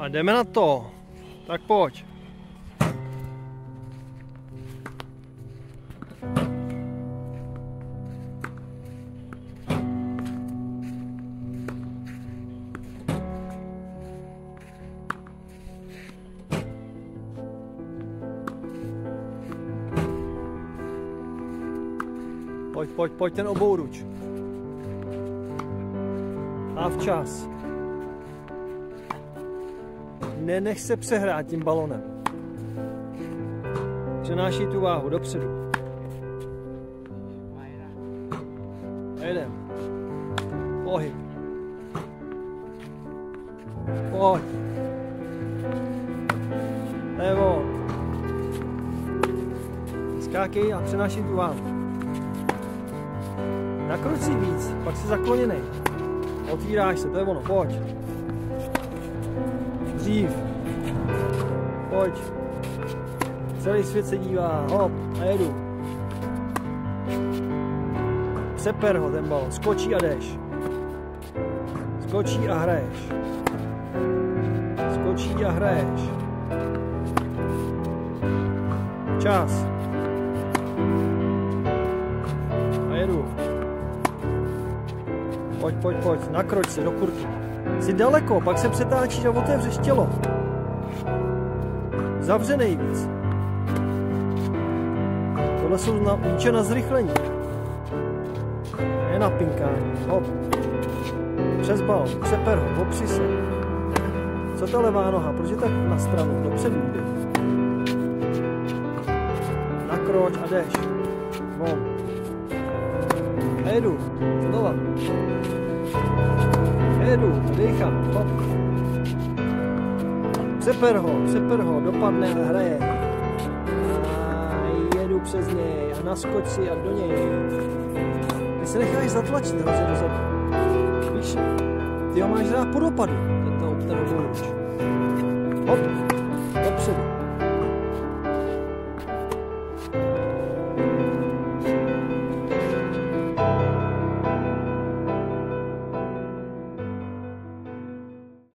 A jdeme na to. Tak pojď. Pojď ten obouruč. A včas. Nenech se přehrát tím balonem. Přenáší tu váhu dopředu. A jedem. Pohyb. Pojď. Levo. Skákej a přenáší tu váhu. Nakroč si víc, pak si zakloněnej. Otvíráš se, to je ono, pojď. Dřív. Pojď. Celý svět se dívá, hop, a jedu. Přeper ho ten balon, skočí a jdeš. Skočí a hraješ. Skočí a hraješ. Čas. A jedu. Pojď, nakroč se do kurky. Jsi daleko, pak se přetáčíš a otevřeš tělo. Zavře nejvíc. Tohle jsou míče na zrychlení. Ne na pinkání. Hop. Přes balon, přeper ho, opři se. Co ta levá noha? Proč je tak na stranu? Dopředu jde. Nakroč a jdeš. Von. A jedu. Znova. Jedu, dýchám, hop. Přeper ho, dopadne a hraje. A jedu přes něj a naskoč si a do něj. Ty se necháš zatlačit hrozně dozadu. Víš, ty ho máš rád po dopadu, ten obouruč. Hop.